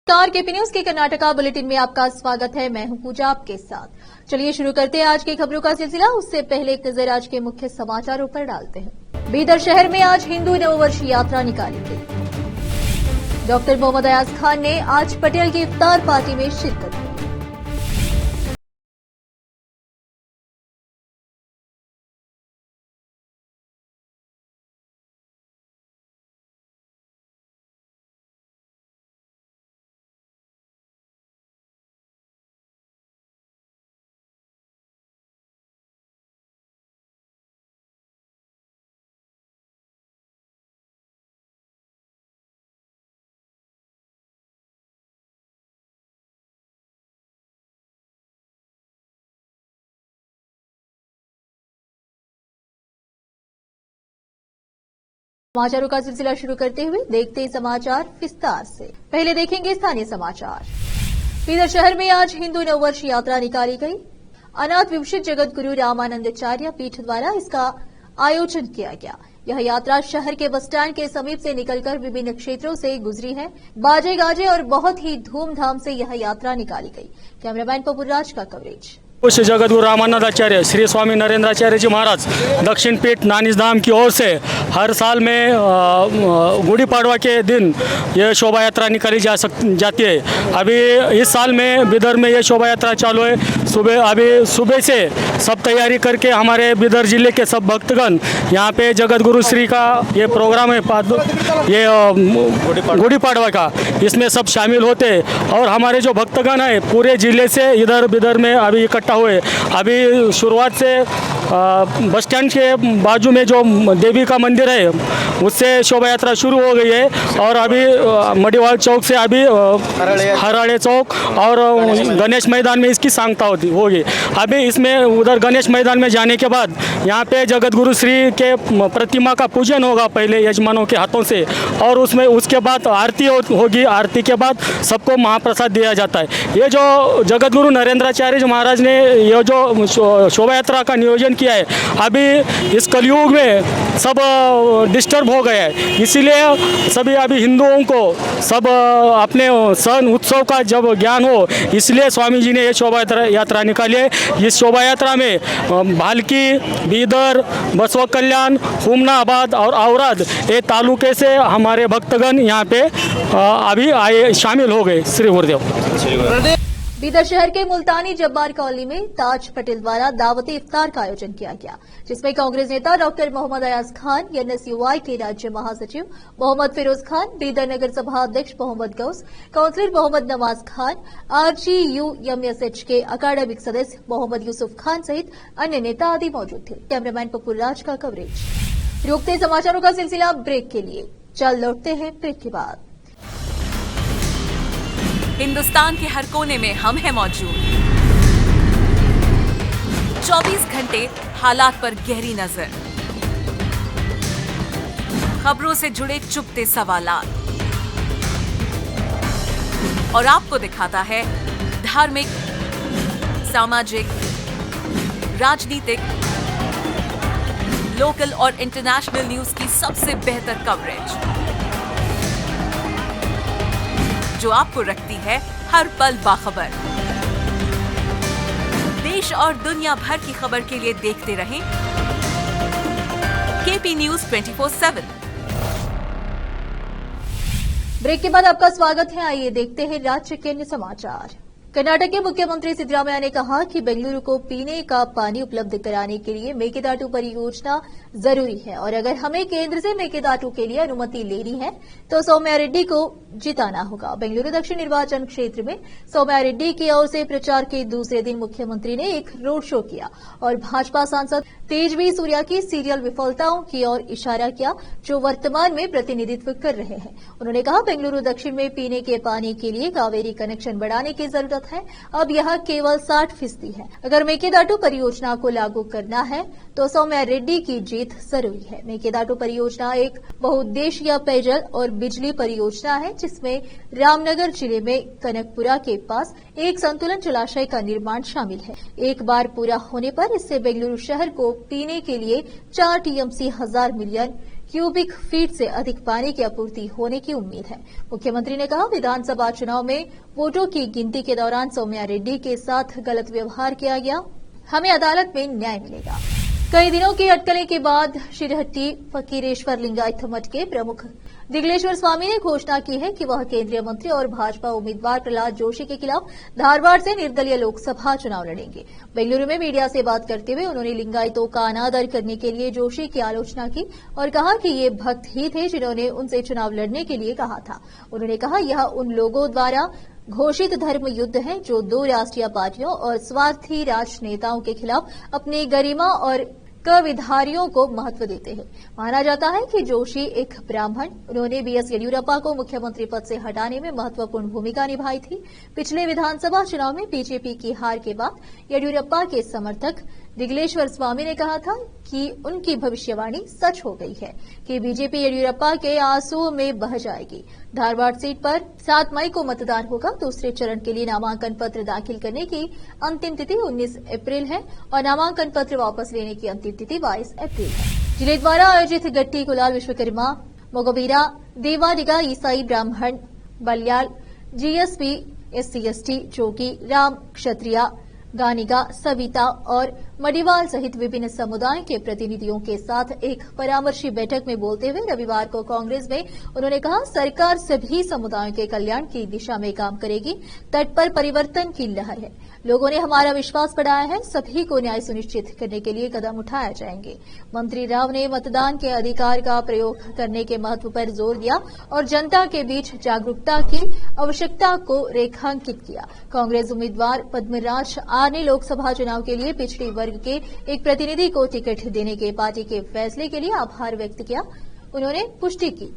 नमस्कार, KP news के Karnataka bulletin में आपका स्वागत है। मैं हूं पूजा आपके साथ। चलिए शुरू करते हैं आज की खबरों का सिलसिला। उससे पहले एक नजर आज के मुख्य समाचारों पर डालते हैं। बीदर शहर में आज हिंदू नववर्ष यात्रा निकाली गई। डॉक्टर मोहम्मद अयाज खान ने आज पटेल की इफ्तार पार्टी में शिरकत की। समाचारों का सिलसिला शुरू करते हुए देखते हैं समाचार विस्तार से। पहले देखेंगे स्थानीय समाचार। बीदर शहर में आज हिंदू नववर्ष यात्रा निकाली गई। अनाथ विभूषित जगत गुरु रामानंदाचार्य पीठ द्वारा इसका आयोजन किया गया। यह यात्रा शहर के बस स्टैंड के समीप से निकलकर विभिन्न क्षेत्रों से गुजरी है। बाजे गाजे और बहुत ही धूमधाम से यह यात्रा निकाली गई। कैमरामैन पपुराज का कवरेज। श्री जगतगुरु रामानंदाचार्य श्री स्वामी नरेंद्राचार्य जी महाराज दक्षिण पीठ नानिज धाम की ओर से हर साल में गुड़ी पाड़वा के दिन ये शोभा यात्रा निकाली जाती है। अभी इस साल में बिदर में ये शोभा यात्रा चालू है। सुबह से सब तैयारी करके हमारे बिदर जिले के सब भक्तगण यहाँ पे जगतगुरु श्री का ये प्रोग्राम है, ये गुड़ी पाड़वा का, इसमें सब शामिल होते। और हमारे जो भक्तगण है पूरे जिले से इधर बिदर में अभी इकट्ठा हुए। अभी शुरुआत से बस स्टैंड के बाजू में जो देवी का मंदिर है उससे शोभा यात्रा शुरू हो गई है। और अभी मडीवाल चौक से अभी हराड़े चौक और गणेश मैदान में इसकी सांगता होगी। अभी इसमें उधर गणेश मैदान में जाने के बाद यहाँ पे जगतगुरु श्री के प्रतिमा का पूजन होगा पहले यजमानों के हाथों से, और उसके बाद आरती होगी। आरती के बाद सबको महाप्रसाद दिया जाता है। ये जो जगतगुरु नरेंद्राचार्य जी महाराज ने ये जो शोभा यात्रा का नियोजन किया है, अभी इस कलयुग में सब डिस्टर्ब हो गया है। इसीलिए सभी अभी हिंदुओं को सब अपने सन उत्सव का जब ज्ञान हो, इसलिए स्वामी जी ने ये शोभा यात्रा निकाली है। इस शोभा यात्रा में भालकी, बीदर, बसवा कल्याण, हुमनाबाद और औराद ये तालुके से हमारे भक्तगण यहाँ पे अभी आए शामिल हो गए। श्री गुरुदेव। बीदर शहर के मुल्तानी जब्बार कॉलोनी में ताज पटेल द्वारा दावती इफ्तार का आयोजन किया गया, जिसमें कांग्रेस नेता डॉक्टर मोहम्मद अयाज खान, एनएसयूआई के राज्य महासचिव मोहम्मद फिरोज खान, बीदर नगर सभा अध्यक्ष मोहम्मद गौस, काउंसिलर मोहम्मद नवाज खान, आरजीयूएमएसएच के अकादमिक सदस्य मोहम्मद यूसुफ खान सहित अन्य नेता आदि मौजूद थे। कैमरामैन पपुराज का कवरेज। रोकते समाचारों का सिलसिला ब्रेक के लिए। चल लौटते हैं ब्रेक के बाद। हिंदुस्तान के हर कोने में हम हैं मौजूद। 24 घंटे हालात पर गहरी नजर, खबरों से जुड़े चुपते सवालात, और आपको दिखाता है धार्मिक, सामाजिक, राजनीतिक, लोकल और इंटरनेशनल न्यूज की सबसे बेहतर कवरेज, जो आपको रखती है हर पल बाखबर। देश और दुनिया भर की खबर के लिए देखते रहें केपी न्यूज 24/7। ब्रेक के बाद आपका स्वागत है। आइए देखते हैं राज्य के अन्य समाचार। कर्नाटक के मुख्यमंत्री सिद्धरामैया ने कहा कि बेंगलुरु को पीने का पानी उपलब्ध कराने के लिए मेकेदाटू परियोजना जरूरी है, और अगर हमें केंद्र से मेकेदाटू के लिए अनुमति लेनी है तो सौम्या रेड्डी को जिताना होगा। बेंगलुरु दक्षिण निर्वाचन क्षेत्र में सौम्या रेड्डी की ओर से प्रचार के दूसरे दिन मुख्यमंत्री ने एक रोड शो किया और भाजपा सांसद तेजवी सूर्या की सीरियल विफलताओं की ओर इशारा किया, जो वर्तमान में प्रतिनिधित्व कर रहे हैं। उन्होंने कहा, बेंगलुरु दक्षिण में पीने के पानी के लिए कावेरी कनेक्शन बढ़ाने की जरूरत है। अब यह केवल 60% है। अगर मेकेदाटू परियोजना को लागू करना है तो सौम्या रेड्डी की जीत जरूरी है। मेकेदाटू परियोजना एक बहुउद्देशीय पेयजल और बिजली परियोजना है, जिसमें रामनगर जिले में कनकपुरा के पास एक संतुलन जलाशय का निर्माण शामिल है। एक बार पूरा होने पर इससे बेंगलुरु शहर को पीने के लिए 4 टीएमसी 1000 मिलियन क्यूबिक फीट से अधिक पानी की आपूर्ति होने की उम्मीद है। मुख्यमंत्री ने कहा, विधानसभा चुनाव में वोटों की गिनती के दौरान सौम्या रेड्डी के साथ गलत व्यवहार किया गया, हमें अदालत में न्याय मिलेगा। कई दिनों की अटकलें के बाद शिरहट्टी फकीरेश्वर लिंगायत मठ के प्रमुख दिगलेश्वर स्वामी ने घोषणा की है कि वह केंद्रीय मंत्री और भाजपा उम्मीदवार प्रहलाद जोशी के खिलाफ धारवाड़ से निर्दलीय लोकसभा चुनाव लड़ेंगे। बेंगलुरु में मीडिया से बात करते हुए उन्होंने लिंगायतों का अनादर करने के लिए जोशी की आलोचना की और कहा कि ये भक्त ही थे जिन्होंने उनसे चुनाव लड़ने के लिए कहा था। उन्होंने कहा, यह उन लोगों द्वारा घोषित धर्म युद्ध है जो दो राष्ट्रीय पार्टियों और स्वार्थी राजनेताओं के खिलाफ अपनी गरिमा और कविधारियों को महत्व देते हैं। माना जाता है कि जोशी एक ब्राह्मण, उन्होंने बीएस येडियुरप्पा को मुख्यमंत्री पद से हटाने में महत्वपूर्ण भूमिका निभाई थी। पिछले विधानसभा चुनाव में बीजेपी की हार के बाद येडियुरप्पा के समर्थक दिगलेश्वर स्वामी ने कहा था कि उनकी भविष्यवाणी सच हो गई है कि बीजेपी येडियुरप्पा के आंसुओं में बह जाएगी। धारवाड़ सीट पर 7 मई को मतदान होगा। दूसरे चरण के लिए नामांकन पत्र दाखिल करने की अंतिम तिथि 19 अप्रैल है और नामांकन पत्र वापस लेने की अंतिम तिथि 22 अप्रैल है। जिले द्वारा आयोजित गट्टी गुलाल विश्वकर्मा मोगबीरा देवाडिगा ईसाई ब्राह्मण बलियाल जीएसपी SC/ST जोगी राम क्षत्रिया गानिगा सविता और मडिवाल सहित विभिन्न समुदाय के प्रतिनिधियों के साथ एक परामर्शी बैठक में बोलते हुए रविवार को कांग्रेस में उन्होंने कहा, सरकार सभी समुदायों के कल्याण की दिशा में काम करेगी। तट पर परिवर्तन की लहर है, लोगों ने हमारा विश्वास बढ़ाया है, सभी को न्याय सुनिश्चित करने के लिए कदम उठाए जाएंगे। मंत्री राव ने मतदान के अधिकार का प्रयोग करने के महत्व पर जोर दिया और जनता के बीच जागरूकता की आवश्यकता को रेखांकित किया। कांग्रेस उम्मीदवार पद्मराज आर ने लोकसभा चुनाव के लिए पिछड़ी वर्ग के एक प्रतिनिधि को टिकट देने के पार्टी के फैसले के लिए आभार व्यक्त किया। उन्होंने पुष्टि की,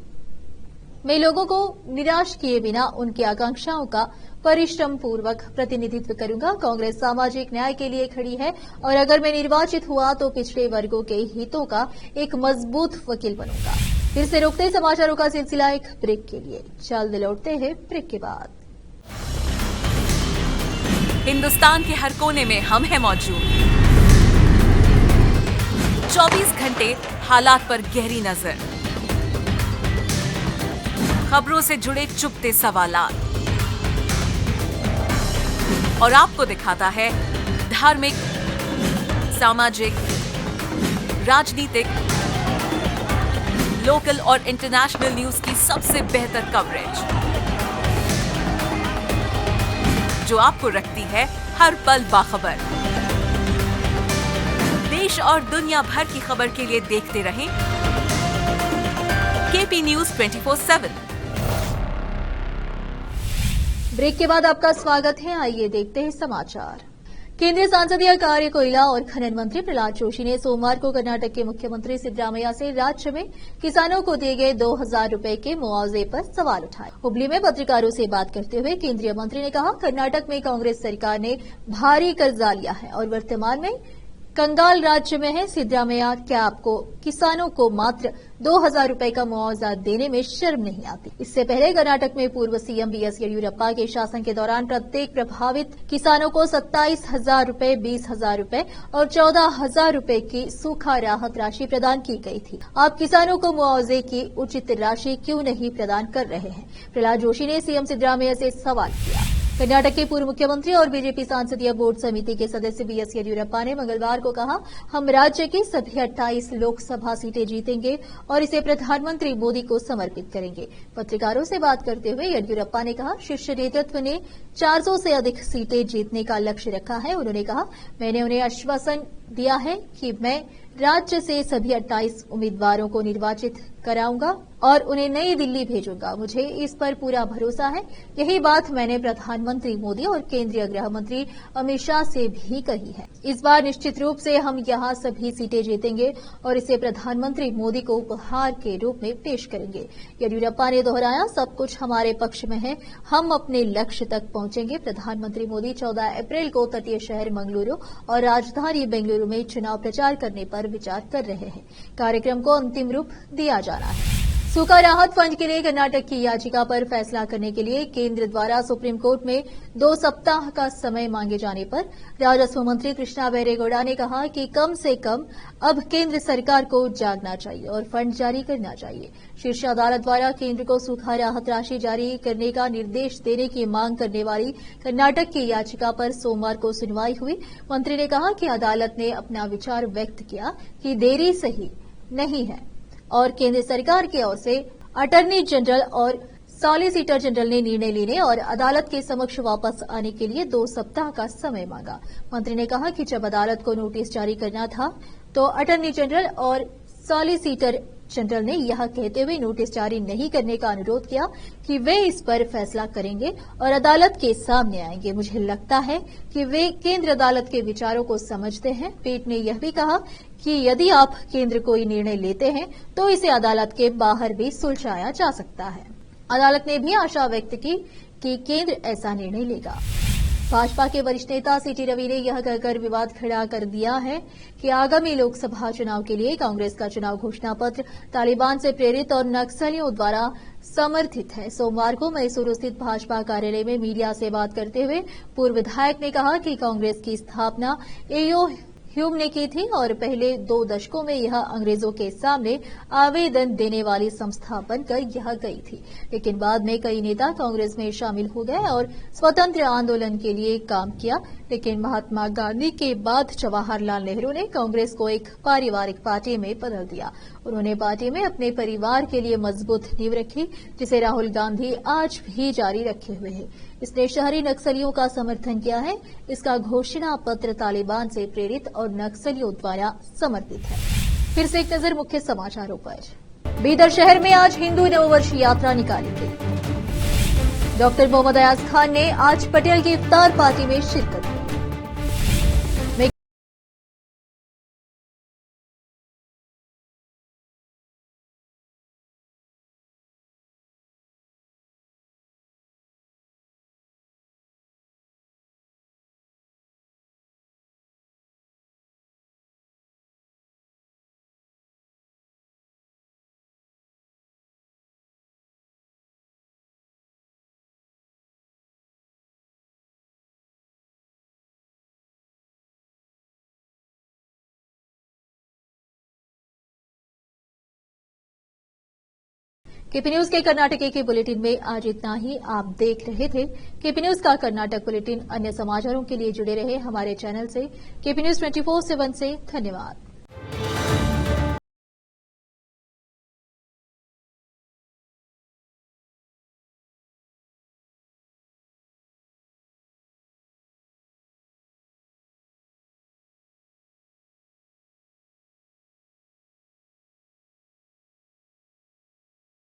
मैं लोगों को निराश किए बिना उनकी आकांक्षाओं का परिश्रम पूर्वक प्रतिनिधित्व करूंगा। कांग्रेस सामाजिक न्याय के लिए खड़ी है और अगर मैं निर्वाचित हुआ तो पिछड़े वर्गों के हितों का एक मजबूत वकील बनूंगा। फिर से रोकते समाचारों का सिलसिला एक ब्रेक के लिए, जल्द लौटते हैं ब्रेक के बाद। हिंदुस्तान के हर कोने में हम हैं मौजूद। 24 घंटे हालात पर गहरी नजर, खबरों से जुड़े चुपते सवालात और आपको दिखाता है धार्मिक, सामाजिक, राजनीतिक, लोकल और इंटरनेशनल न्यूज की सबसे बेहतर कवरेज जो आपको रखती है हर पल बाखबर। देश और दुनिया भर की खबर के लिए देखते रहें KP News 24/7। ब्रेक के बाद आपका स्वागत है, आइए देखते हैं समाचार। केंद्रीय संसदीय कार्य, कोयला और खनन मंत्री प्रहलाद जोशी ने सोमवार को कर्नाटक के मुख्यमंत्री सिद्धरामैया से राज्य में किसानों को दिए गए 2000 रुपए के मुआवजे पर सवाल उठाए। हुबली में पत्रकारों से बात करते हुए केंद्रीय मंत्री ने कहा, कर्नाटक में कांग्रेस सरकार ने भारी कर्जा लिया है और वर्तमान में कंगाल राज्य में है। सिद्धरामैया, क्या आपको किसानों को मात्र 2000 रुपए का मुआवजा देने में शर्म नहीं आती? इससे पहले कर्नाटक में पूर्व सीएम बीएस येडियुरप्पा के शासन के दौरान प्रत्येक प्रभावित किसानों को 27,000 रुपए, 20,000 रुपए और 14,000 रुपए की सूखा राहत राशि प्रदान की गई थी। आप किसानों को मुआवजे की उचित राशि क्यों नहीं प्रदान कर रहे हैं? प्रहलाद जोशी ने सीएम सिद्धरामैया से सवाल किया। कर्नाटक के पूर्व मुख्यमंत्री और बीजेपी संसदीय बोर्ड समिति के सदस्य बीएस येडियुरप्पा ने मंगलवार को कहा, हम राज्य की सभी 28 लोकसभा सीटें जीतेंगे और इसे प्रधानमंत्री मोदी को समर्पित करेंगे। पत्रकारों से बात करते हुए येडियुरप्पा ने कहा, शीर्ष नेतृत्व ने 400 से अधिक सीटें जीतने का लक्ष्य रखा है। उन्होंने कहा, मैंने उन्हें आश्वासन दिया है कि मैं राज्य से सभी 28 उम्मीदवारों को निर्वाचित कराऊंगा और उन्हें नई दिल्ली भेजूंगा। मुझे इस पर पूरा भरोसा है। यही बात मैंने प्रधानमंत्री मोदी और केंद्रीय गृह मंत्री अमित शाह से भी कही है। इस बार निश्चित रूप से हम यहां सभी सीटें जीतेंगे और इसे प्रधानमंत्री मोदी को उपहार के रूप में पेश करेंगे। येडियुरप्पा ने दोहराया, सब कुछ हमारे पक्ष में है, हम अपने लक्ष्य तक पहुंचेंगे। प्रधानमंत्री मोदी 14 अप्रैल को तटीय शहर मंगलुरु और राजधानी बेंगलुरु में चुनाव प्रचार करने पर विचार कर रहे हैं। कार्यक्रम को अंतिम रूप दिया जाना है। सूखा राहत फंड के लिए कर्नाटक की याचिका पर फैसला करने के लिए केंद्र द्वारा सुप्रीम कोर्ट में 2 सप्ताह का समय मांगे जाने पर राजस्व मंत्री कृष्णा बैरेगौड़ा ने कहा कि कम से कम अब केंद्र सरकार को जागना चाहिए और फंड जारी करना चाहिए। शीर्ष अदालत द्वारा केंद्र को सूखा राहत राशि जारी करने का निर्देश देने की मांग करने वाली कर्नाटक की याचिका पर सोमवार को सुनवाई हुई। मंत्री ने कहा कि अदालत ने अपना विचार व्यक्त किया कि देरी सही नहीं है और केंद्र सरकार की ओर से अटॉर्नी जनरल और सॉलिसिटर जनरल ने निर्णय लेने और अदालत के समक्ष वापस आने के लिए 2 सप्ताह का समय मांगा। मंत्री ने कहा कि जब अदालत को नोटिस जारी करना था तो अटॉर्नी जनरल और सॉलिसिटर जनरल ने यह कहते हुए नोटिस जारी नहीं करने का अनुरोध किया कि वे इस पर फैसला करेंगे और अदालत के सामने आएंगे। मुझे लगता है कि वे केंद्र अदालत के विचारों को समझते हैं। पीठ ने यह भी कहा कि यदि आप केंद्र कोई निर्णय लेते हैं तो इसे अदालत के बाहर भी सुलझाया जा सकता है। अदालत ने भी आशा व्यक्त की कि केंद्र ऐसा निर्णय लेगा। भाजपा के वरिष्ठ नेता सीटी रवि ने यह कहकर विवाद खड़ा कर दिया है कि आगामी लोकसभा चुनाव के लिए कांग्रेस का चुनाव घोषणा पत्र तालिबान से प्रेरित और नक्सलियों द्वारा समर्थित है। सोमवार को मैसूरू स्थित भाजपा कार्यालय में मीडिया से बात करते हुए पूर्व विधायक ने कहा कि कांग्रेस की स्थापना एओ ह्यूम ने की थी और पहले 2 दशकों में यह अंग्रेजों के सामने आवेदन देने वाली संस्था बनकर यह गई थी, लेकिन बाद में कई नेता कांग्रेस में शामिल हो गए और स्वतंत्र आंदोलन के लिए काम किया। लेकिन महात्मा गांधी के बाद जवाहरलाल नेहरू ने कांग्रेस को एक पारिवारिक पार्टी में बदल दिया। उन्होंने पार्टी में अपने परिवार के लिए मजबूत नींव रखी, जिसे राहुल गांधी आज भी जारी रखे हुए हैं। इसने शहरी नक्सलियों का समर्थन किया है। इसका घोषणा पत्र तालिबान से प्रेरित और नक्सलियों द्वारा समर्थित है। फिर से एक नजर मुख्य समाचारों पर। बीदर शहर में आज हिंदू नववर्ष यात्रा निकाली गई। डॉक्टर मोहम्मद अयाज खान ने आज पटेल की इफ्तार पार्टी में शिरकत की। केपी न्यूज के कर्नाटक के बुलेटिन में आज इतना ही। आप देख रहे थे केपी न्यूज का कर्नाटक बुलेटिन। अन्य समाचारों के लिए जुड़े रहे हमारे चैनल से। केपी न्यूज 24/7 से धन्यवाद।